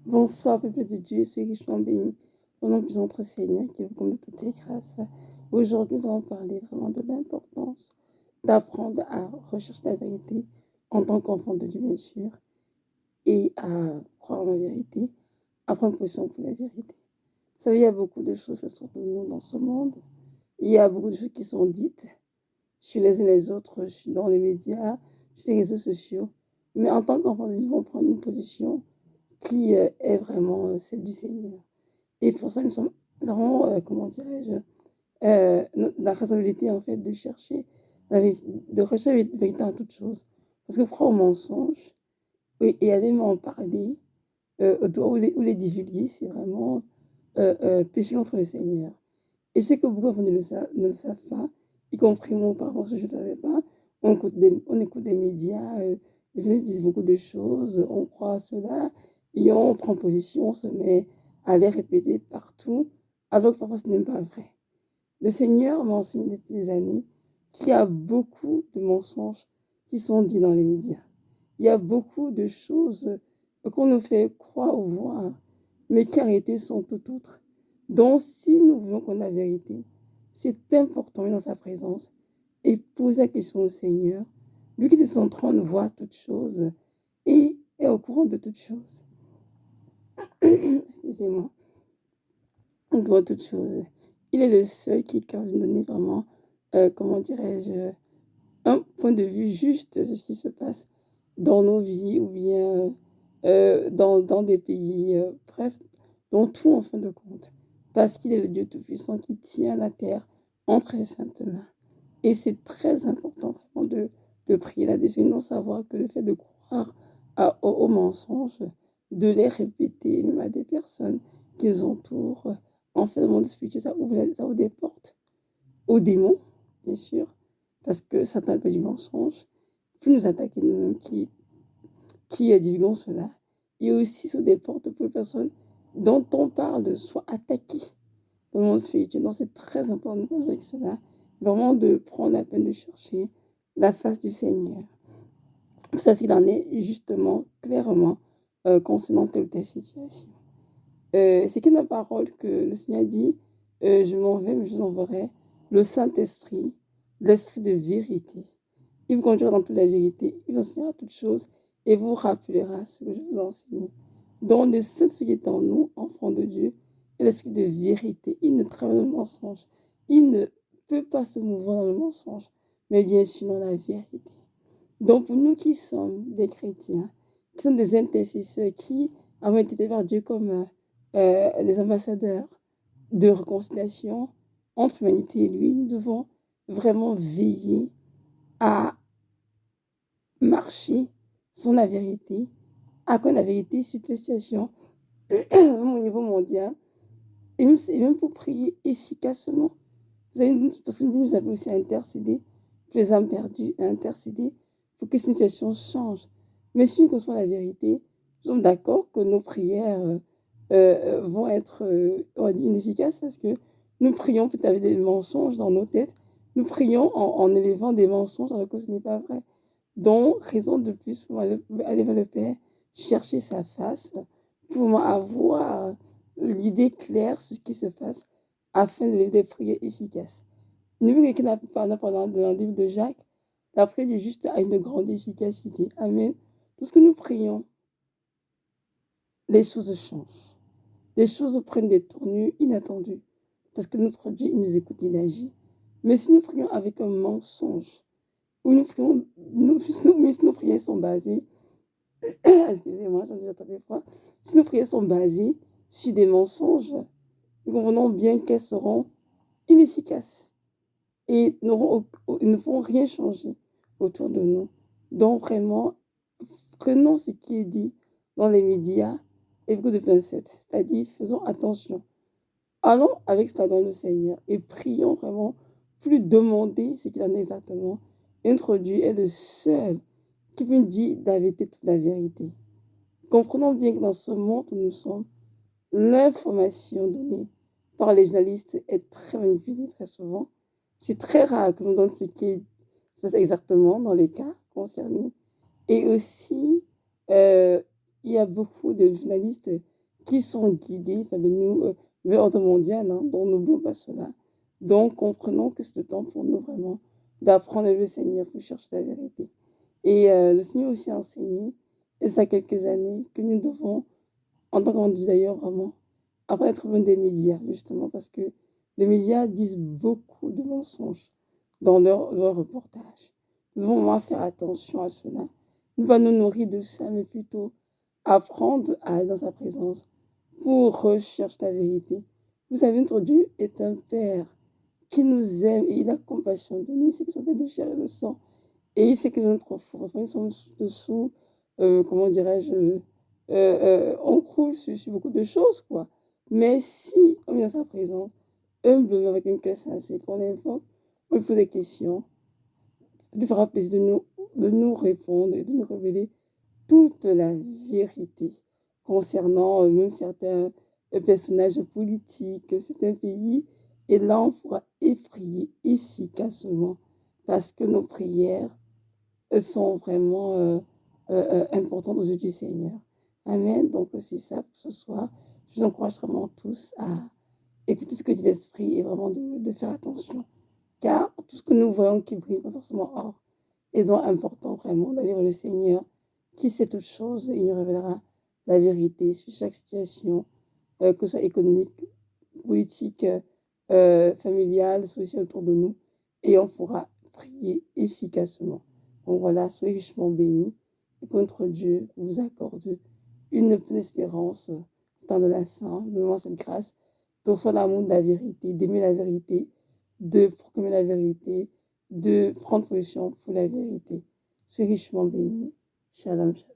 Bonsoir, peuple de Dieu, soyez richement bénis. Au nom puissant notre Seigneur, qui vous comble toutes les grâces. Aujourd'hui, nous allons parler vraiment de l'importance d'apprendre à rechercher la vérité en tant qu'enfant de Dieu, bien sûr, et à croire en la vérité, à prendre position pour la vérité. Vous savez, il y a beaucoup de choses qui sont de nous dans ce monde. Il y a beaucoup de choses qui sont dites sur les uns les autres, dans les médias, sur les réseaux sociaux. Mais en tant qu'enfant de Dieu, nous devons prendre une position qui est vraiment celle du Seigneur. Et pour ça, nous avons, comment dirais-je, la responsabilité en fait de chercher, de rechercher la vérité en toute chose. Parce que croire aux mensonges et aller m'en parler, ou les divulguer, c'est vraiment pécher contre le Seigneur. Et je sais que beaucoup d'enfants ne le savent pas, y compris moi auparavant, je ne savais pas. On écoute des médias, les journalistes disent beaucoup de choses, on croit à cela, et on prend position, on se met à les répéter partout, alors que parfois ce n'est pas vrai. Le Seigneur m'a enseigné depuis des années qu'il y a beaucoup de mensonges qui sont dits dans les médias. Il y a beaucoup de choses qu'on nous fait croire ou voir, mais qui en réalité sont tout autres. Donc, si nous voulons connaître la vérité, c'est important d'être dans sa présence et poser la question au Seigneur, lui qui de son trône voit toutes choses et est au courant de toutes choses. Excusez-moi. On voit toutes choses. Il est le seul qui est capable de donner vraiment, comment dirais-je, un point de vue juste de ce qui se passe dans nos vies ou bien dans des pays, bref, dans tout en fin de compte. Parce qu'il est le Dieu Tout-Puissant qui tient la terre entre ses saintes mains. Et c'est très important vraiment de prier là-dessus, non savoir que le fait de croire aux mensonges, de les répéter même à des personnes qui nous entourent, en fait, le monde spirituel, ça ouvre des portes aux démons, bien sûr, parce que Satan peut du mensonge, puis nous attaquer nous-mêmes qui divulguons cela. Et aussi sur des portes pour les personnes dont on parle soient attaquées dans le monde spirituel. Donc c'est très important avec cela, vraiment de prendre la peine de chercher la face du Seigneur. Ça, s'il en est justement, clairement, concernant telle ou telle situation. C'est que la parole que le Seigneur dit, je m'en vais, mais je vous enverrai le Saint-Esprit, l'Esprit de vérité. Il vous conduira dans toute la vérité, il vous enseignera toutes choses et vous rappellera ce que je vous enseigne. Donc le Saint-Esprit qui est en nous, enfants de Dieu, est l'Esprit de vérité. Il ne travaille dans le mensonge. Il ne peut pas se mouvoir dans le mensonge, mais bien sûr dans la vérité. Donc pour nous qui sommes des chrétiens, qui sommes des intercesseurs, qui avons été vers Dieu comme les ambassadeurs de réconciliation entre l'humanité et lui, nous devons vraiment veiller à marcher sur la vérité, à connaître la vérité sur toutes les situations au niveau mondial, et même pour prier efficacement. Vous avez, parce que nous avons aussi intercédé pour les âmes perdues, à intercéder pour que cette situation change. Mais si nous connaissons la vérité, nous sommes d'accord que nos prières vont être inefficaces parce que nous prions peut-être avec des mensonges dans nos têtes. Nous prions en élevant des mensonges alors que ce n'est pas vrai. Donc, raison de plus pour aller vers le Père, chercher sa face, pour avoir l'idée claire sur ce qui se passe afin de des prières efficaces. Nous voyons quelqu'un a parlé dans le livre de Jacques, la prière du juste a une grande efficacité. Amen. Lorsque nous prions, les choses changent. Les choses prennent des tournures inattendues. Parce que notre Dieu, il nous écoute, il agit. Mais si nous prions avec un mensonge, ou nous prions, mais si nos prières sont basées, excusez-moi, j'ai déjà tapé froid, si nos prières sont basées sur des mensonges, nous comprenons bien qu'elles seront inefficaces et ne pourront rien changer autour de nous. Donc vraiment, prenons ce qui est dit dans les médias, Hébreux de 27, c'est-à-dire faisons attention. Allons avec cela dans le Seigneur et prions vraiment, plus demander ce qu'il en est exactement. Notre Dieu est le seul qui peut nous dire la vérité, toute la vérité. Comprenons bien que dans ce monde où nous sommes, l'information donnée par les journalistes est très manipulée très souvent. C'est très rare que l'on donne ce qui se passe exactement dans les cas concernés. Et aussi, il y a beaucoup de journalistes qui sont guidés de nouvel ordre mondial, hein, donc n'oublions pas cela. Donc, comprenons que c'est le temps pour nous vraiment d'apprendre le Seigneur pour chercher la vérité. Et le Seigneur aussi a enseigné, et ça quelques années, que nous devons, en tant qu'individus d'ailleurs, vraiment, apprendre à être loin des médias, justement, parce que les médias disent beaucoup de mensonges dans leur reportage. Nous devons vraiment faire attention à cela. Nous ne pas nous nourrir de ça, mais plutôt apprendre à être dans sa présence pour rechercher la vérité. Vous savez, notre Dieu est un Père qui nous aime et il a compassion de nous. Il sait qu'ils sont faits de chair et de sang. Et il sait que notre force, nous sommes dessous, comment dirais-je, on croule sur beaucoup de choses, quoi. Mais si on est dans sa présence, humblement, avec un cœur sincère, qu'on invoque, on lui pose des questions, ça lui fera plaisir de nous répondre et de nous révéler toute la vérité concernant même certains personnages politiques, certains pays. Et là, on pourra prier efficacement parce que nos prières sont vraiment importantes aux yeux du Seigneur. Amen. Donc, c'est ça pour ce soir. Je vous encourage vraiment tous à écouter ce que dit l'Esprit et vraiment de faire attention. Car tout ce que nous voyons qui brille, pas forcément or, est donc important vraiment d'aller vers le Seigneur qui sait toutes choses et il nous révélera la vérité sur chaque situation, que ce soit économique, politique, familiale, sociale autour de nous, et on pourra prier efficacement. Donc voilà, soyez richement bénis et que notre Dieu vous accorde une pleine espérance, temps de la fin, de cette grâce, de recevoir l'amour de la vérité, d'aimer la vérité, de proclamer la vérité, de prendre position pour la vérité. Soyez richement bénis. Shalom, shalom.